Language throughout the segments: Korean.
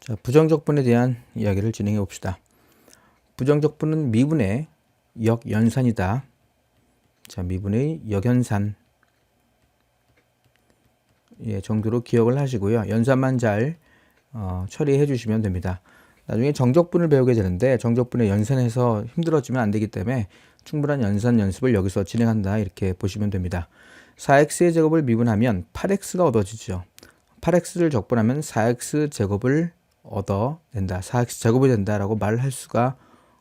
자, 부정적분에 대한 이야기를 진행해 봅시다. 부정적분은 미분의 역연산이다. 자, 미분의 역연산 정도로 기억을 하시고요. 연산만 잘 처리해 주시면 됩니다. 나중에 정적분을 배우게 되는데 정적분의 연산해서 힘들어지면 안 되기 때문에 충분한 연산 연습을 여기서 진행한다 이렇게 보시면 됩니다. 4x의 제곱을 미분하면 8x가 얻어지죠. 8x를 적분하면 4x 제곱을 얻어낸다. 4x 제곱이 된다라고 말을 할 수가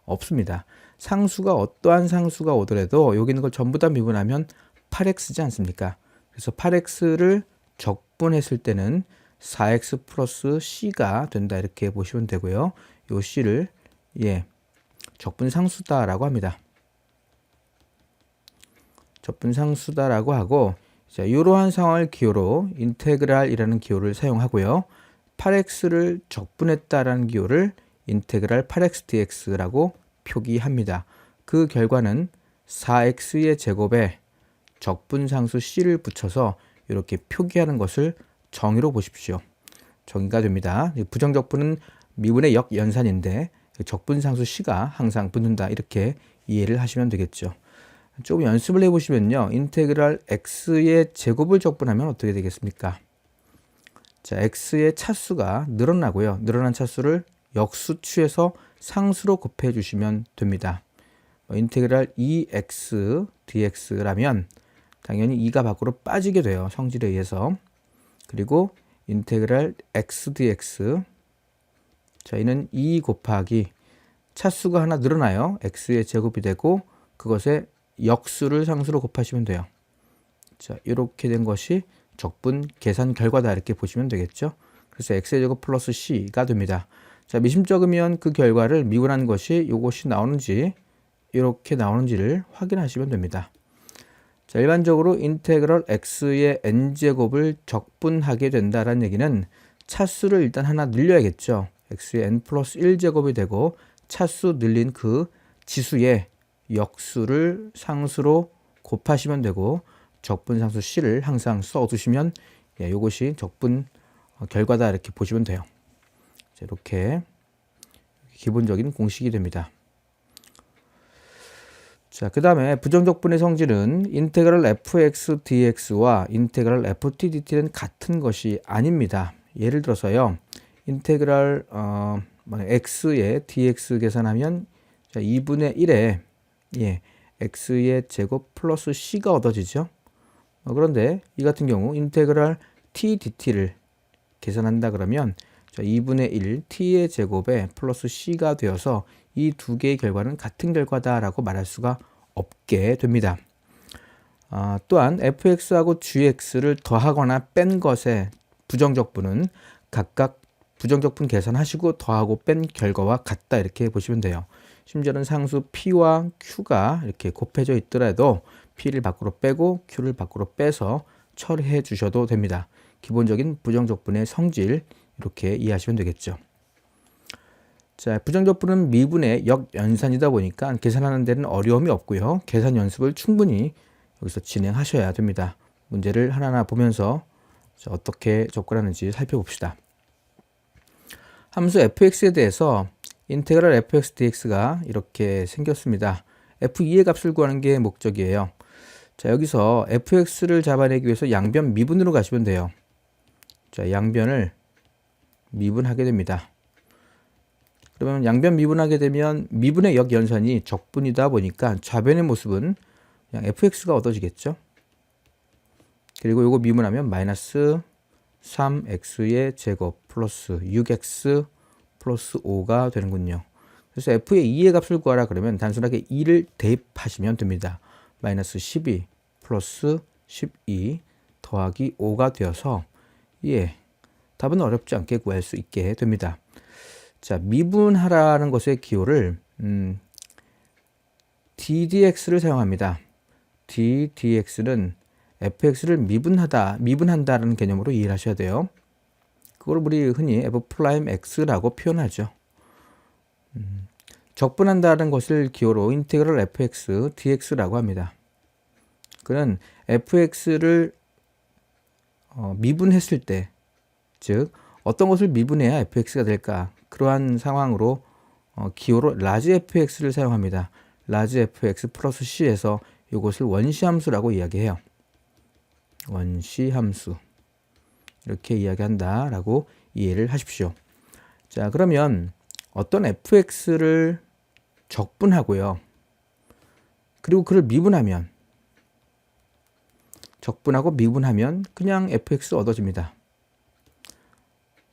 없습니다. 상수가 어떠한 상수가 오더라도 여기 있는 걸 전부 다 미분하면 8x지 않습니까? 그래서 8x를 적분했을 때는 4x 플러스 c가 된다 이렇게 보시면 되고요. 요 c를 적분상수다라고 합니다. 적분상수다라고 하고, 자, 이러한 상황을 기호로 인테그랄이라는 기호를 사용하고요. 8x를 적분했다라는 기호를 인테그랄 8x dx라고 표기합니다. 그 결과는 4x의 제곱에 적분상수 c를 붙여서 이렇게 표기하는 것을 정의로 보십시오. 정의가 됩니다. 부정적분은 미분의 역연산인데 적분상수 c가 항상 붙는다 이렇게 이해를 하시면 되겠죠. 조금 연습을 해보시면요. 인테그랄 x의 제곱을 적분하면 어떻게 되겠습니까? 자, x의 차수가 늘어나고요. 늘어난 차수를 역수 취해서 상수로 곱해 주시면 됩니다. 인테그랄 2x dx라면 당연히 2가 밖으로 빠지게 돼요. 성질에 의해서. 그리고 인테그랄 x dx, 자, 이는 2 곱하기 차수가 하나 늘어나요. x의 제곱이 되고 그것에 역수를 상수로 곱하시면 돼요. 자, 이렇게 된 것이 적분 계산 결과다 이렇게 보시면 되겠죠. 그래서 x의 제곱 플러스 c가 됩니다. 자, 미심쩍으면 그 결과를 미분한 것이 이것이 나오는지 이렇게 나오는지를 확인하시면 됩니다. 자, 일반적으로 인테그럴 x의 n제곱을 적분하게 된다는 얘기는 차수를 일단 하나 늘려야겠죠. x의 n 플러스 1제곱이 되고 차수 늘린 그 지수의 역수를 상수로 곱하시면 되고 적분상수 c를 항상 써두시면 이것이 적분 결과다 이렇게 보시면 돼요. 자, 이렇게 기본적인 공식이 됩니다. 자, 그 다음에 부정적분의 성질은 인테그랄 fx dx와 인테그랄 ft dt는 같은 것이 아닙니다. 예를 들어서요. 인테그랄 x의 dx 계산하면 2분의 1에 x의 제곱 플러스 c가 얻어지죠. 그런데 이 같은 경우 인테그랄 t dt를 계산한다 그러면 2분의 1 t의 제곱에 플러스 c가 되어서 이 두 개의 결과는 같은 결과다라고 말할 수가 없게 됩니다. 또한 fx하고 gx를 더하거나 뺀 것의 부정적분은 각각 부정적분 계산하시고 더하고 뺀 결과와 같다 이렇게 보시면 돼요. 심지어는 상수 p와 q가 이렇게 곱해져 있더라도 p를 밖으로 빼고 q를 밖으로 빼서 처리해 주셔도 됩니다. 기본적인 부정적분의 성질 이렇게 이해하시면 되겠죠. 자, 부정적분은 미분의 역연산이다 보니까 계산하는 데는 어려움이 없고요. 계산 연습을 충분히 여기서 진행하셔야 됩니다. 문제를 하나하나 보면서 어떻게 접근하는지 살펴봅시다. 함수 fx에 대해서 인테그랄 fx dx가 이렇게 생겼습니다. f2의 값을 구하는 게 목적이에요. 자, 여기서 fx를 잡아내기 위해서 양변 미분으로 가시면 돼요. 자, 양변을 미분하게 됩니다. 그러면 양변 미분하게 되면 미분의 역연산이 적분이다 보니까 좌변의 모습은 그냥 fx가 얻어지겠죠. 그리고 이거 미분하면 마이너스 3x의 제곱 플러스 6x 플러스 5가 되는군요. 그래서 f의 2의 값을 구하라 그러면 단순하게 2를 대입하시면 됩니다. 마이너스 12 플러스 12 더하기 5가 되어서 답은 어렵지 않게 구할 수 있게 됩니다. 자, 미분하라는 것의 기호를 ddx를 사용합니다. ddx는 fx를 미분한다라는 개념으로 이해를 하셔야 돼요. 그걸 우리 흔히 f'x라고 표현하죠. 적분한다는 것을 기호로 인테그럴 fx dx라고 합니다. 그는 fx를 미분했을 때, 즉 어떤 것을 미분해야 fx가 될까? 그러한 상황으로 기호로 large fx를 사용합니다. large fx 플러스 c에서 이것을 원시함수라고 이야기해요. 원시함수 이렇게 이야기한다라고 이해를 하십시오. 자, 그러면 어떤 fx를 적분하고요. 그리고 그를 미분하면 적분하고 미분하면 그냥 fx 얻어집니다.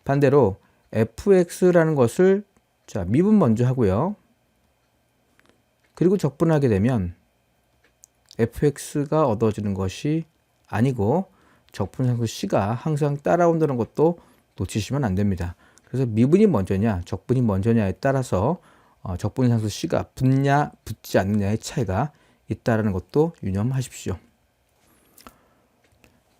반대로 fx라는 것을 자, 미분 먼저 하고요. 그리고 적분하게 되면 fx가 얻어지는 것이 아니고 적분상수 c가 항상 따라온다는 것도 놓치시면 안 됩니다. 그래서 미분이 먼저냐 적분이 먼저냐에 따라서 적분상수 c가 붙냐 붙지 않느냐의 차이가 있다는 것도 유념하십시오.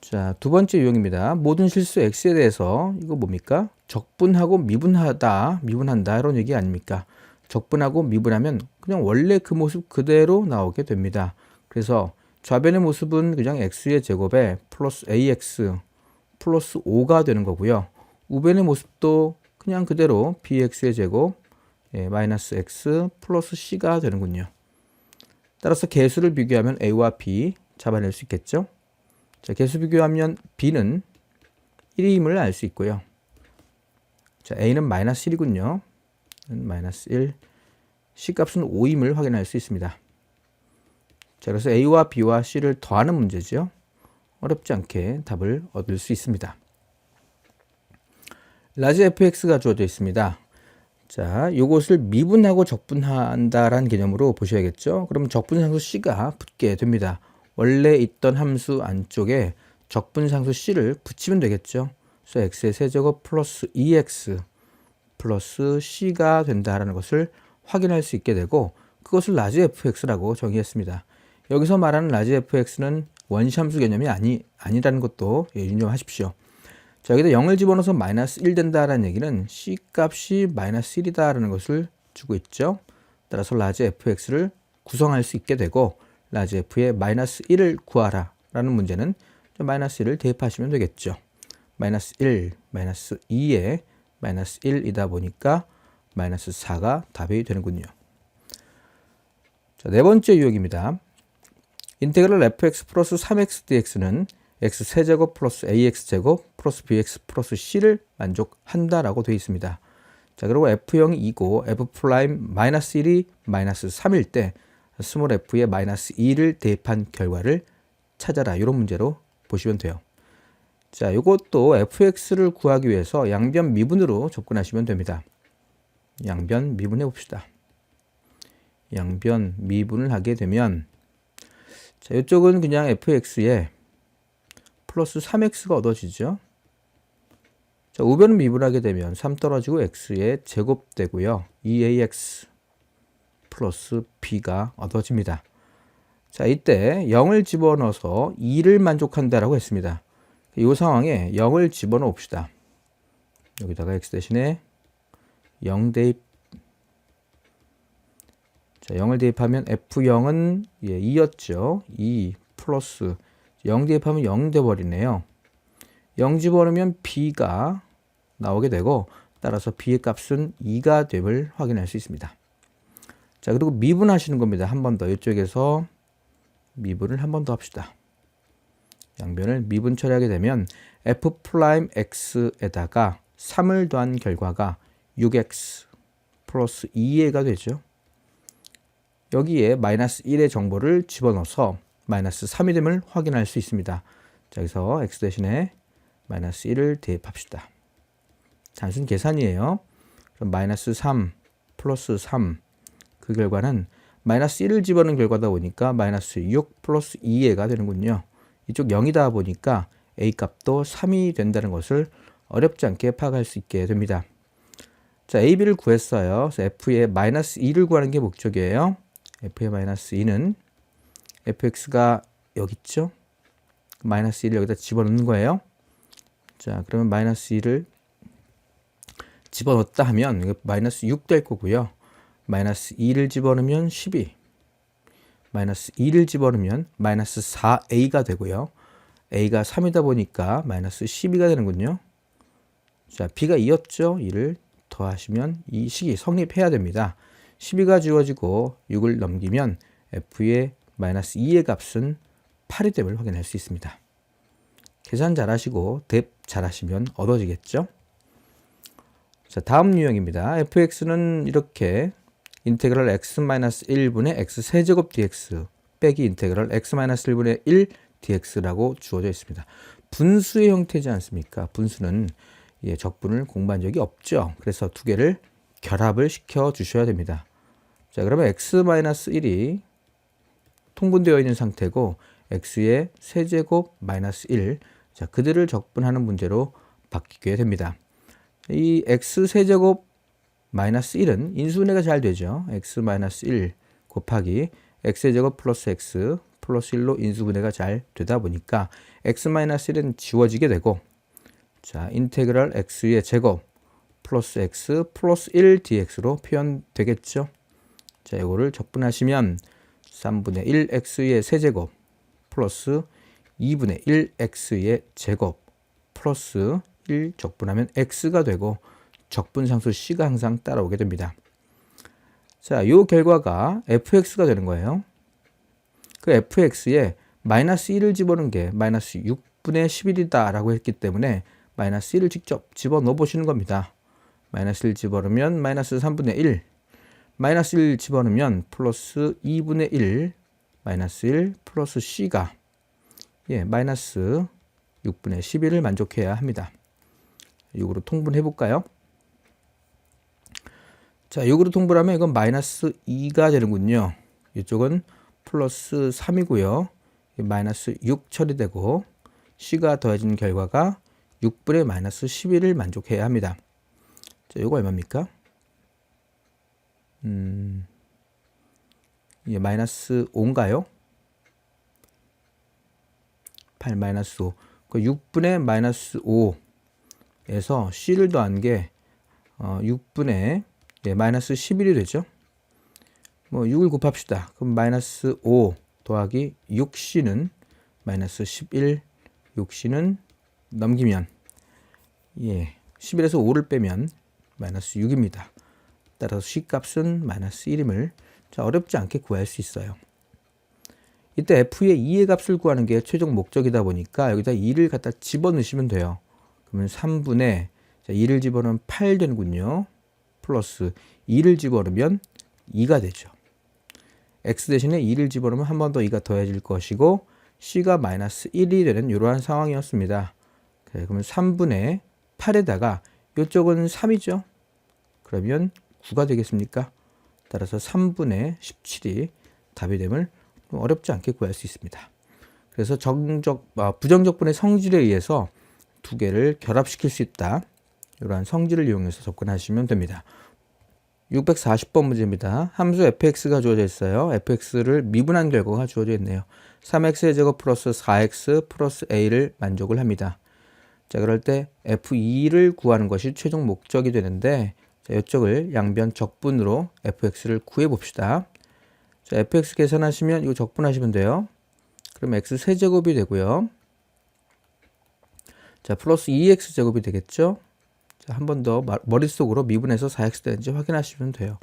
자, 두 번째 유형입니다. 모든 실수 x에 대해서 이거 뭡니까? 적분하고 미분한다 이런 얘기 아닙니까? 적분하고 미분하면 그냥 원래 그 모습 그대로 나오게 됩니다. 그래서 좌변의 모습은 그냥 x의 제곱에 플러스 ax 플러스 5가 되는 거고요. 우변의 모습도 그냥 그대로 bx의 제곱 마이너스 x 플러스 c가 되는군요. 따라서 개수를 비교하면 a와 b 잡아낼 수 있겠죠. 자, 개수 비교하면 b는 1임을 알 수 있고요. 자, a는 마이너스 1이군요. 마이너스 1, c값은 5임을 확인할 수 있습니다. 자, 그래서 a와 b와 c를 더하는 문제죠. 어렵지 않게 답을 얻을 수 있습니다. large fx가 주어져 있습니다. 자, 요것을 미분하고 적분한다라는 개념으로 보셔야겠죠. 그럼 적분상수 c가 붙게 됩니다. 원래 있던 함수 안쪽에 적분상수 c를 붙이면 되겠죠. 그래서 x의 세제곱 플러스 2x 플러스 c가 된다라는 것을 확인할 수 있게 되고 그것을 large fx라고 정의했습니다. 여기서 말하는 large fx는 원시함수 개념이 아니라는 것도 유념하십시오. 자, 여기다 0을 집어넣어서 마이너스 1 된다라는 얘기는 c 값이 마이너스 1이다라는 것을 주고 있죠. 따라서 large fx를 구성할 수 있게 되고 large f의 마이너스 1을 구하라 라는 문제는 마이너스 1을 대입하시면 되겠죠. 마이너스 1, 마이너스 2에 마이너스 1이다 보니까 마이너스 4가 답이 되는군요. 자, 네 번째 유형입니다. 인테그랄 fx 플러스 3x dx는 x 세제곱 플러스 ax 제곱 플러스 bx 플러스 c를 만족한다라고 되어 있습니다. 자, 그리고 f0이 2고 f 프라임 마이너스 1이 마이너스 3일 때 스몰 f에 마이너스 2를 대입한 결과를 찾아라. 이런 문제로 보시면 돼요. 자, 이것도 fx를 구하기 위해서 양변 미분으로 접근하시면 됩니다. 양변 미분해 봅시다. 양변 미분을 하게 되면 자, 이쪽은 그냥 fx에 플러스 3x가 얻어지죠. 자, 우변은 미분하게 되면 3 떨어지고 x의 제곱 되고요. 2ax 플러스 b가 얻어집니다. 자, 이때 0을 집어넣어서 2를 만족한다라고 했습니다. 이 상황에 0을 집어넣어 봅시다. 여기다가 x 대신에 0 대입. 자, 0을 대입하면 f0은 2였죠. 2 플러스 0 대입하면 0 돼버리네요. 0 집어넣으면 b가 나오게 되고 따라서 b의 값은 2가 됨을 확인할 수 있습니다. 자, 그리고 미분하시는 겁니다. 한 번 더 이쪽에서 미분을 한 번 더 합시다. 양변을 미분 처리하게 되면 f 프라임 x에다가 3을 더한 결과가 6x 플러스 2a가 되죠. 여기에 마이너스 1의 정보를 집어넣어서 마이너스 3이 됨을 확인할 수 있습니다. 자, 여기서 x 대신에 마이너스 1을 대입합시다. 단순 계산이에요. 그럼 마이너스 3 플러스 3 그 결과는 마이너스 1을 집어넣은 결과다 보니까 마이너스 6 플러스 2a가 되는군요. 이쪽 0이다 보니까 a 값도 3이 된다는 것을 어렵지 않게 파악할 수 있게 됩니다. 자, a, b를 구했어요. 그래서 f의 마이너스 2를 구하는 게 목적이에요. f의 마이너스 2는 fx가 여기 있죠. 마이너스 1을 여기다 집어넣는 거예요. 자, 그러면 마이너스 2를 집어넣었다 하면 마이너스 6 될 거고요. 마이너스 2를 집어넣으면 12. 마이너스 2를 집어넣으면 마이너스 4a가 되고요. a가 3이다 보니까 마이너스 12가 되는군요. 자, b가 2였죠. 2를 더하시면 이 식이 성립해야 됩니다. 12가 지워지고 6을 넘기면 f의 마이너스 2의 값은 8이 됨을 확인할 수 있습니다. 계산 잘하시고 뎁 잘하시면 얻어지겠죠. 자, 다음 유형입니다. fx는 이렇게 인테그럴 x-1분의 x세제곱 dx 빼기 인테그럴 x-1분의 1 dx라고 주어져 있습니다. 분수의 형태지 않습니까? 분수는 적분을 공부한 적이 없죠. 그래서 두 개를 결합을 시켜 주셔야 됩니다. 자, 그러면 x-1이 통분되어 있는 상태고 x의 세제곱 마이너스 1, 자, 그들을 적분하는 문제로 바뀌게 됩니다. 이 x 세제곱 마이너스 1은 인수분해가 잘 되죠. x 마이너스 1 곱하기 x제곱 플러스 x 플러스 1로 인수분해가 잘 되다 보니까 x 마이너스 1은 지워지게 되고, 자, 인테그럴 x의 제곱 플러스 x 플러스 1 dx로 표현되겠죠. 자, 이거를 적분하시면 3분의 1 x의 세제곱 플러스 2분의 1 x의 제곱 플러스 1 적분하면 x가 되고 적분상수 c가 항상 따라오게 됩니다. 자, 이 결과가 fx가 되는 거예요. 그 fx에 마이너스 1을 집어넣은 게 마이너스 6분의 11이다 라고 했기 때문에 마이너스 1을 직접 집어넣어 보시는 겁니다. 마이너스 1 집어넣으면 마이너스 3분의 1, 마이너스 1 집어넣으면 플러스 2분의 1, 마이너스 1 플러스 c가 마이너스 6분의 11을 만족해야 합니다. 6으로 통분해 볼까요? 자, 6으로 통분하면 이건 마이너스 2가 되는군요. 이쪽은 플러스 3이고요. 마이너스 6 처리되고 c가 더해진 결과가 6분의 마이너스 11을 만족해야 합니다. 자, 이거 얼마입니까? 마이너스 5인가요? 8 마이너스 5. 그 6분의 마이너스 5에서 c를 더한 게 6분의 마이너스 11이 되죠. 뭐 6을 곱합시다. 그럼 마이너스 5 더하기 6c는 마이너스 11, 6c는 넘기면 11에서 5를 빼면 마이너스 6입니다. 따라서 c 값은 마이너스 1임을 어렵지 않게 구할 수 있어요. 이때 f의 2의 값을 구하는 게 최종 목적이다 보니까 여기다 2를 갖다 집어넣으시면 돼요. 그러면 3분의 2를 집어넣으면 8 되는군요. 플러스 2를 집어넣으면 2가 되죠. x 대신에 2를 집어넣으면 한 번 더 2가 더해질 것이고 c가 마이너스 1이 되는 이러한 상황이었습니다. 그러면 3분의 8에다가 이쪽은 3이죠. 그러면 9가 되겠습니까? 따라서 3분의 17이 답이 됨을 어렵지 않게 구할 수 있습니다. 그래서 부정적분의 성질에 의해서 두 개를 결합시킬 수 있다. 이러한 성질을 이용해서 접근하시면 됩니다. 640번 문제입니다. 함수 fx가 주어져 있어요. fx를 미분한 결과가 주어져 있네요. 3x의 제곱 플러스 4x 플러스 a를 만족을 합니다. 자, 그럴 때 f2를 구하는 것이 최종 목적이 되는데, 자, 이쪽을 양변 적분으로 fx를 구해 봅시다. 자, fx 계산하시면 이거 적분하시면 돼요. 그럼 x 세제곱이 되고요. 자, 플러스 2x 제곱이 되겠죠. 자, 한 번 더 머릿속으로 미분해서 4x 되는지 확인하시면 돼요.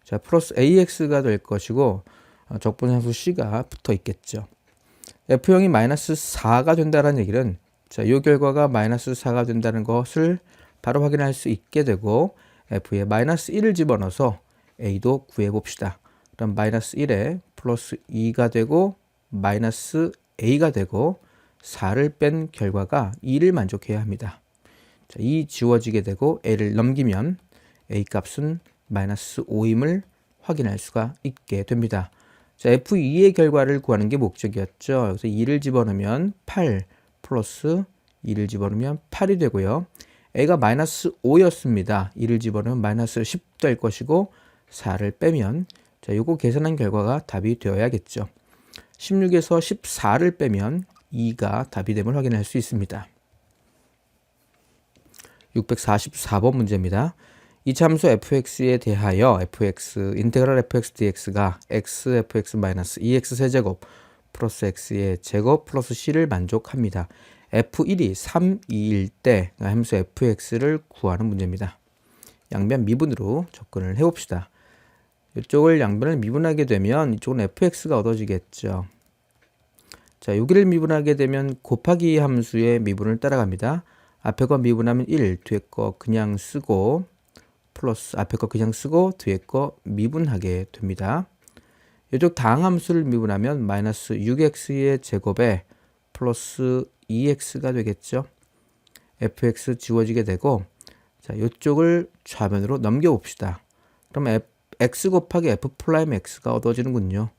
자, 플러스 ax가 될 것이고 적분상수 c가 붙어 있겠죠. f형이 마이너스 4가 된다는 얘기는, 자, 이 결과가 마이너스 4가 된다는 것을 바로 확인할 수 있게 되고 f에 마이너스 1을 집어넣어서 a도 구해봅시다. 그럼 마이너스 1에 플러스 2가 되고 마이너스 a가 되고 4를 뺀 결과가 2를 만족해야 합니다. 자, 2 지워지게 되고 a를 넘기면 a 값은 마이너스 5임을 확인할 수가 있게 됩니다. 자, f2의 결과를 구하는 게 목적이었죠. 그래서 2를 집어넣으면 8 플러스 2를 집어넣으면 8이 되고요. a가 마이너스 5였습니다. 2를 집어넣으면 마이너스 10 될 것이고 4를 빼면, 자, 요거 계산한 결과가 답이 되어야겠죠. 16에서 14를 빼면 2가 답이 됨을 확인할 수 있습니다. 644번 문제입니다. 이차 함수 fx에 대하여 인테그럴 fx dx가 x fx-2x 세제곱 플러스 x의 제곱 플러스 c를 만족합니다. f1이 3, 2일 때 함수 fx를 구하는 문제입니다. 양변 미분으로 접근을 해봅시다. 이쪽을 양변을 미분하게 되면 이쪽은 fx가 얻어지겠죠. 자, 여기를 미분하게 되면 곱하기 함수의 미분을 따라갑니다. 앞에 거 미분하면 1, 뒤에 거 그냥 쓰고 플러스 앞에 거 그냥 쓰고 뒤에 거 미분하게 됩니다. 이쪽 다항함수를 미분하면 마이너스 6x의 제곱에 플러스 2x가 되겠죠. fx 지워지게 되고, 자, 이쪽을 좌변으로 넘겨봅시다. 그럼 x 곱하기 f 프라임 x가 얻어지는군요.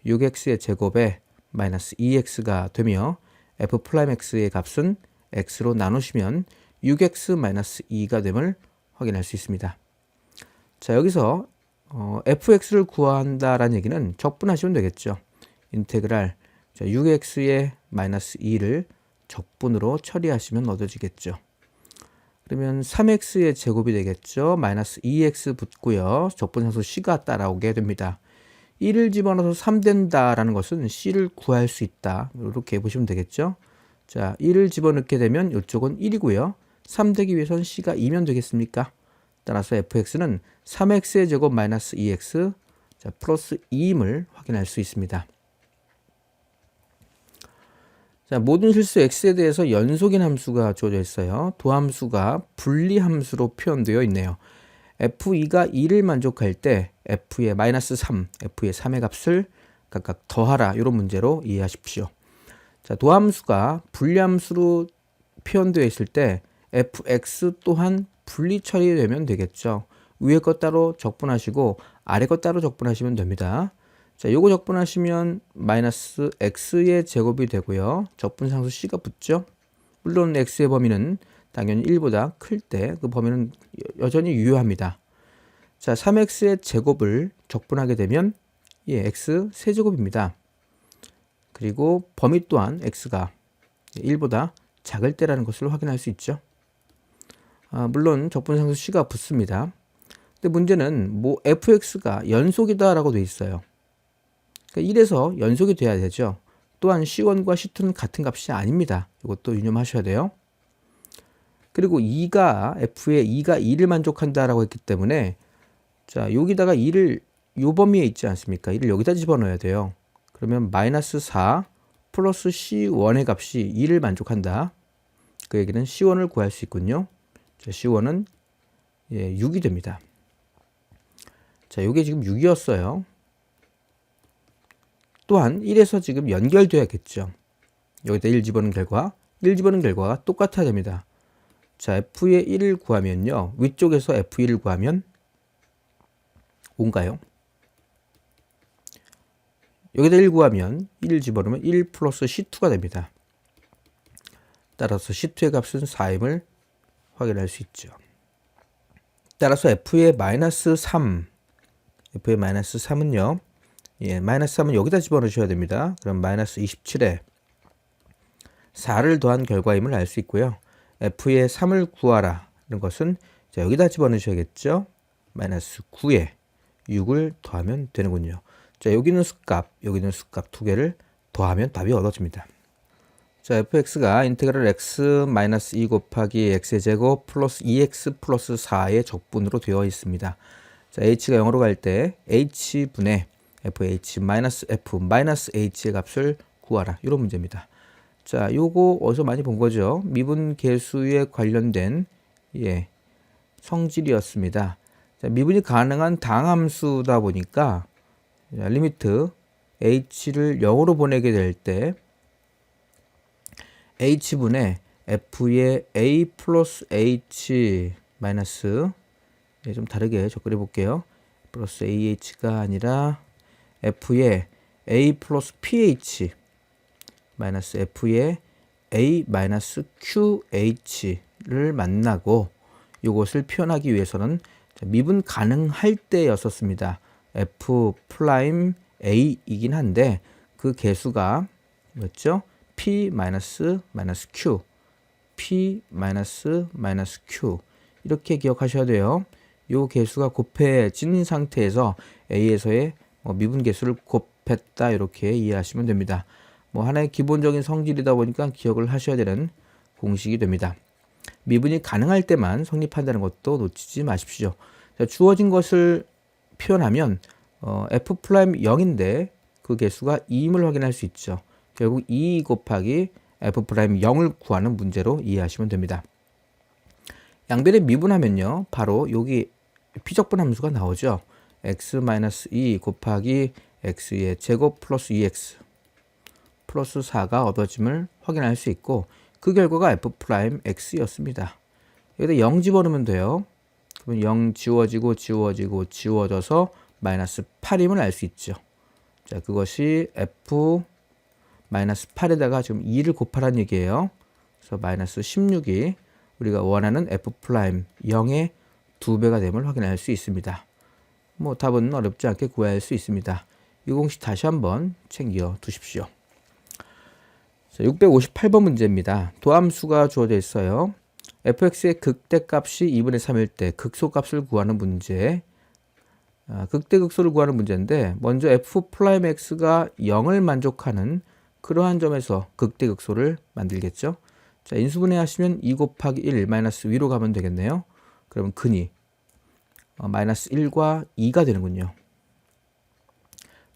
6x의 제곱에 마이너스 2x가 되며 f 프라임 x의 값은 x로 나누시면 6x 마이너스 2가 됨을 확인할 수 있습니다. 자, 여기서 fx를 구한다라는 얘기는 적분하시면 되겠죠. 인테그랄 6x의 마이너스 2를 적분으로 처리하시면 얻어지겠죠. 그러면 3x의 제곱이 되겠죠. 마이너스 2x 붙고요. 적분상수 c가 따라오게 됩니다. 1을 집어넣어서 3 된다라는 것은 c를 구할 수 있다. 이렇게 보시면 되겠죠. 자, 1을 집어넣게 되면 이쪽은 1이고요. 3 되기 위해서는 c가 2면 되겠습니까? 따라서 fx는 3x의 제곱 마이너스 2x 자, 플러스 2임을 확인할 수 있습니다. 자, 모든 실수 x에 대해서 연속인 함수가 주어져 있어요. 도함수가 분리함수로 표현되어 있네요. f2가 2를 만족할 때 f의 마이너스 3, f의 3의 값을 각각 더하라. 이런 문제로 이해하십시오. 자, 도함수가 분리함수로 표현되어 있을 때 fx 또한 분리 처리되면 되겠죠. 위에 것 따로 적분하시고 아래 것 따로 적분하시면 됩니다. 자, 요거 적분하시면 마이너스 x의 제곱이 되고요. 적분상수 c가 붙죠. 물론 x의 범위는 당연히 1보다 클 때 그 범위는 여전히 유효합니다. 자, 3x의 제곱을 적분하게 되면 x 세제곱입니다. 그리고 범위 또한 x가 1보다 작을 때라는 것을 확인할 수 있죠. 물론 적분상수 c가 붙습니다. 근데 문제는 뭐 fx가 연속이다 라고 되어 있어요. 그러니까 1에서 연속이 돼야 되죠. 또한 c1과 c2는 같은 값이 아닙니다. 이것도 유념하셔야 돼요. 그리고 2가 f의 2가 2를 만족한다라고 했기 때문에 자, 여기다가 2를 요 범위에 있지 않습니까? 2를 여기다 집어넣어야 돼요. 그러면 마이너스 4 플러스 c1의 값이 2를 만족한다. 그 얘기는 c1을 구할 수 있군요. 자, c1은 6이 됩니다. 자, 요게 지금 6이었어요. 또한 1에서 지금 연결되어야겠죠. 여기다 1 집어넣은 결과, 1 집어넣은 결과가 똑같아야 됩니다. 자, f의 1을 구하면요. 위쪽에서 f1을 구하면 5인가요? 여기다 1 구하면 1 집어넣으면 1 플러스 c2가 됩니다. 따라서 c2의 값은 4임을 확인할 수 있죠. 따라서 f의 마이너스 3, f의 마이너스 3은요. 마이너스 3은 여기다 집어넣으셔야 됩니다. 그럼 마이너스 27에 4를 더한 결과임을 알 수 있고요. f의 3을 구하라는 것은 자, 여기다 집어넣으셔야겠죠. 마이너스 9에 6을 더하면 되는군요. 자, 여기는 수값, 여기는 수값 두 개를 더하면 답이 얻어집니다. 자, fx가 인테그랄 x 마이너스 2 곱하기 x의 제곱 플러스 2x 플러스 4의 적분으로 되어 있습니다. 자, h가 0으로 갈 때 h분의 fh 마이너스 f 마이너스 h의 값을 구하라. 이런 문제입니다. 자, 요거 어디서 많이 본 거죠? 미분 계수에 관련된 성질이었습니다. 자, 미분이 가능한 당함수다 보니까 자, 리미트 h를 0으로 보내게 될 때 h분의 f의 a 플러스 h 마이너스 좀 다르게 접근해 볼게요. 플러스 ah가 아니라 f의 a 플러스 ph 마이너스 f의 a 마이너스 qh를 만나고 이것을 표현하기 위해서는 미분 가능할 때였었습니다. f 프라임 a이긴 한데 그 개수가 뭐였죠? p 마이너스 q, p 마이너스 q 이렇게 기억하셔야 돼요. 이 개수가 곱해진 상태에서 a에서의 미분 개수를 곱했다 이렇게 이해하시면 됩니다. 뭐 하나의 기본적인 성질이다 보니까 기억을 하셔야 되는 공식이 됩니다. 미분이 가능할 때만 성립한다는 것도 놓치지 마십시오. 자, 주어진 것을 표현하면 f'0인데 그 개수가 2임을 확인할 수 있죠. 결국 2 곱하기 f'0을 구하는 문제로 이해하시면 됩니다. 양변에 미분하면요, 바로 여기 피적분 함수가 나오죠. x-2 곱하기 x의 제곱 플러스 2x 플러스 4가 얻어짐을 확인할 수 있고, 그 결과가 f'x였습니다. 여기다 0 집어넣으면 돼요. 그러면 0 지워지고 지워지고 지워져서 마이너스 8임을 알 수 있죠. 자, 그것이 f 마이너스 8에다가 지금 2를 곱하라는 얘기예요. 그래서 마이너스 16이 우리가 원하는 f'0의 2배가 됨을 확인할 수 있습니다. 뭐 답은 어렵지 않게 구할 수 있습니다. 이 공식 다시 한번 챙겨 두십시오. 자, 658번 문제입니다. 도함수가 주어져 있어요. fx의 극대값이 2분의 3일 때 극소값을 구하는 문제. 극대극소를 구하는 문제인데, 먼저 f'x가 0을 만족하는 그러한 점에서 극대극소를 만들겠죠. 자, 인수분해 하시면 2 곱하기 1 마이너스 위로 가면 되겠네요. 그러면 근이 마이너스 1과 2가 되는군요.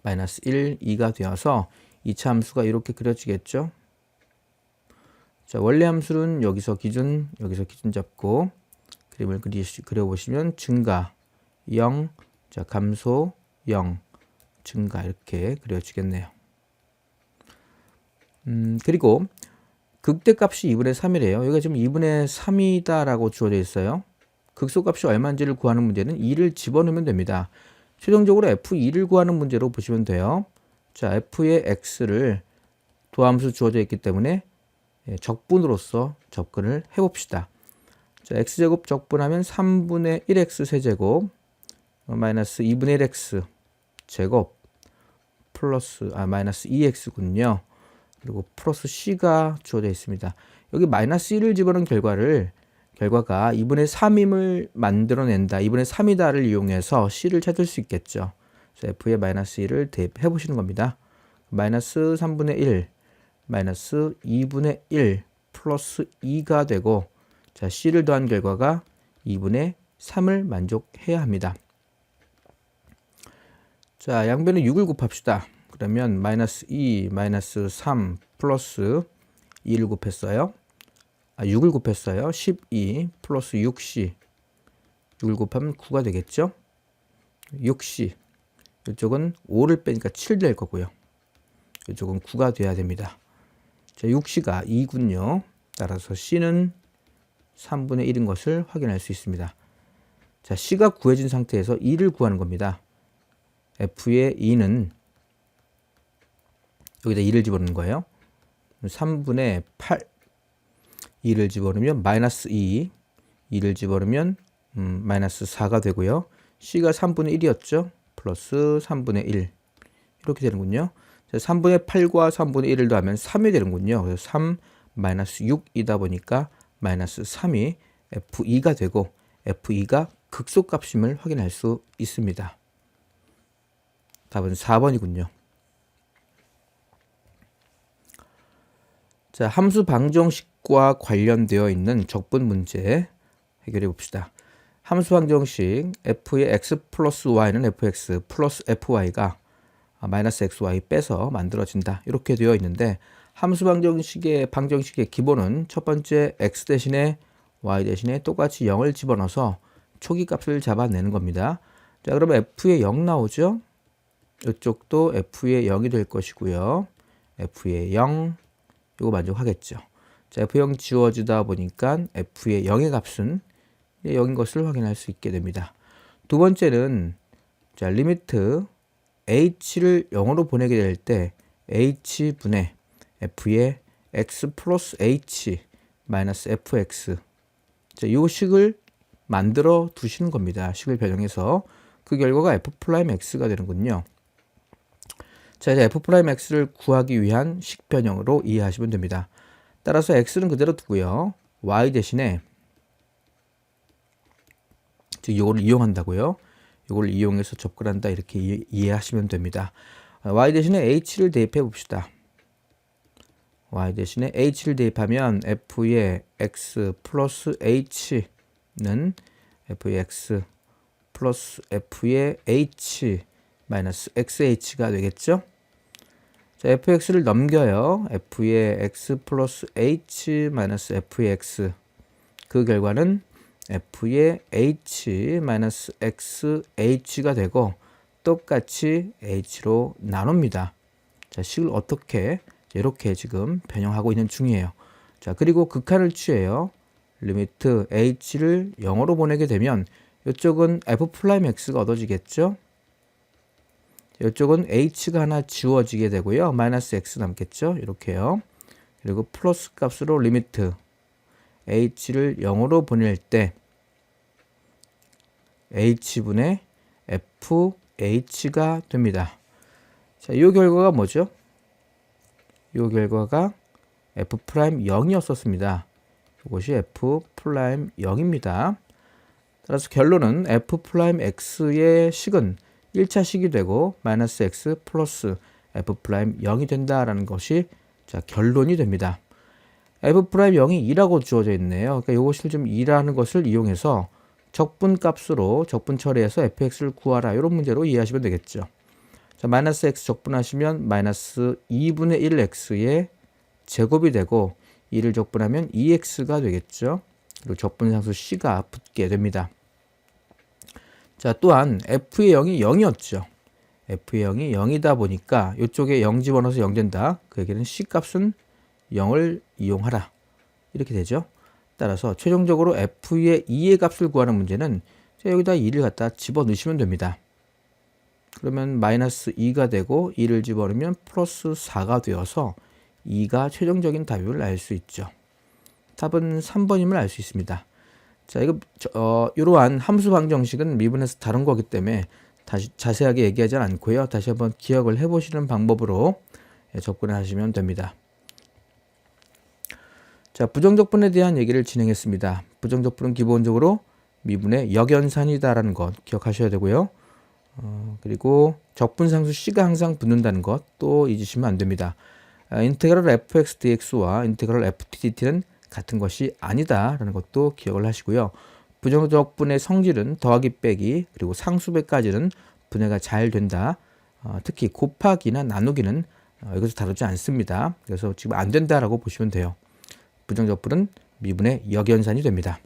마이너스 1, 2가 되어서 2차 함수가 이렇게 그려지겠죠. 자, 원래 함수는 여기서 기준 잡고 그림을 그려보시면 증가 0, 자, 감소 0, 증가 이렇게 그려지겠네요. 그리고 극대값이 2분의 3이래요. 여기가 지금 2분의 3이다라고 주어져 있어요. 극소값이 얼마인지를 구하는 문제는 2를 집어넣으면 됩니다. 최종적으로 f2를 구하는 문제로 보시면 돼요. 자, f의 x를 도함수 주어져 있기 때문에 적분으로서 접근을 해봅시다. 자, x제곱 적분하면 3분의 1x 세제곱 마이너스 2분의 1x 제곱 플러스 마이너스 2x군요. 그리고 플러스 c가 주어져 있습니다. 여기 마이너스 1을 집어넣은 결과가 2분의 3임을 만들어낸다, 2분의 3이다를 이용해서 c를 찾을 수 있겠죠. 그래서 f의 마이너스 1을 대입해 보시는 겁니다. 마이너스 3분의 1 마이너스 2분의 1 플러스 2가 되고, 자, c를 더한 결과가 2분의 3을 만족해야 합니다. 자, 양변에 6을 곱합시다. 그러면 마이너스 2 마이너스 3 플러스 2를 곱했어요. 6을 곱했어요. 12 플러스 6c 6을 곱하면 9가 되겠죠. 6c 이쪽은 5를 빼니까 7 될 거고요. 이쪽은 9가 돼야 됩니다. 자, 6c가 2군요. 따라서 c는 3분의 1인 것을 확인할 수 있습니다. 자, c가 구해진 상태에서 2를 구하는 겁니다. f의 2는 여기다 2를 집어넣는 거예요. 3분의 8 2를 집어넣으면 마이너스 2, 2를 집어넣으면 마이너스 4가 되고요. c가 3분의 1이었죠. 플러스 3분의 1 이렇게 되는군요. 3분의 8과 3분의 1을 더하면 3이 되는군요. 그래서 3 마이너스 6이다 보니까 마이너스 3이 f2가 되고, f2가 극소값임을 확인할 수 있습니다. 답은 4번이군요. 자, 함수 방정식과 관련되어 있는 적분 문제 해결해 봅시다. 함수 방정식 f의 x 플러스 y는 fx 플러스 fy가 마이너스 xy 빼서 만들어진다, 이렇게 되어 있는데, 함수 방정식의 기본은 첫 번째 x 대신에 y 대신에 똑같이 0을 집어넣어서 초기 값을 잡아내는 겁니다. 자, 그러면 f의 0 나오죠. 이쪽도 f의 0이 될 것이고요. f의 0 이거 만족하겠죠. 자, f0 지워지다 보니까 f의 0의 값은 0인 것을 확인할 수 있게 됩니다. 두 번째는, 자, 리미트 h를 0으로 보내게 될 때 h분의 f의 x 플러스 h 마이너스 fx, 자, 이 식을 만들어 두시는 겁니다. 식을 변형해서 그 결과가 f'x가 되는군요. 자, 이제 f'x를 구하기 위한 식 변형으로 이해하시면 됩니다. 따라서 x는 그대로 두고요. y 대신에, 즉 이걸 이용한다고요. 이걸 이용해서 접근한다, 이렇게 이해하시면 됩니다. y 대신에 h를 대입해 봅시다. y 대신에 h를 대입하면 f의 x 플러스 h는 f의 x 플러스 f의 h 마이너스 xh가 되겠죠. 자, fx를 넘겨요. f의 x 플러스 h 마이너스 f의 x. 그 결과는 f의 h 마이너스 xh가 되고 똑같이 h로 나눕니다. 자, 식을 어떻게 이렇게 지금 변형하고 있는 중이에요. 자, 그리고 극한을 취해요. 리미트 h를 0으로 보내게 되면 이쪽은 f'x가 얻어지겠죠. 이쪽은 h가 하나 지워지게 되고요. 마이너스 x 남겠죠. 이렇게요. 그리고 플러스 값으로 리미트 h를 0으로 보낼 때 h분의 fh가 됩니다. 자, 이 결과가 뭐죠? 이 결과가 f'0이었었습니다. 이것이 f'0입니다. 따라서 결론은 f'x의 식은 1차 식이 되고 마이너스 x 플러스 f'0이 된다라는 것이 자, 결론이 됩니다. f'0이 2라고 주어져 있네요. 그러니까 이것을 좀 2라는 것을 이용해서 적분 값으로 적분 처리해서 fx를 구하라. 이런 문제로 이해하시면 되겠죠. 자, 마이너스 x 적분하시면 마이너스 2분의 1x의 제곱이 되고 2를 적분하면 2x가 되겠죠. 그리고 적분상수 c가 붙게 됩니다. 자, 또한 f의 0이 0이었죠. f의 0이 0이다 보니까 이쪽에 0 집어넣어서 0 된다. 그 얘기는 c 값은 0을 이용하라. 이렇게 되죠. 따라서 최종적으로 f의 2의 값을 구하는 문제는 여기다 2를 갖다 집어넣으시면 됩니다. 그러면 마이너스 2가 되고 2를 집어넣으면 플러스 4가 되어서 2가 최종적인 답을 알 수 있죠. 답은 3번임을 알 수 있습니다. 자, 이러한 함수 방정식은 미분에서 다른 거기 때문에 다시 자세하게 얘기하지 않고요. 다시 한번 기억을 해보시는 방법으로 접근을 하시면 됩니다. 자, 부정적분에 대한 얘기를 진행했습니다. 부정적분은 기본적으로 미분의 역연산이다라는 것 기억하셔야 되고요. 그리고 적분상수 c가 항상 붙는다는 것 또 잊으시면 안 됩니다. 인테그럴 fx dx와 인테그럴 ft dt는 같은 것이 아니다라는 것도 기억을 하시고요. 부정적분의 성질은 더하기 빼기 그리고 상수배까지는 분해가 잘 된다. 특히 곱하기나 나누기는 여기서 다루지 않습니다. 그래서 지금 안 된다라고 보시면 돼요. 부정적분은 미분의 역연산이 됩니다.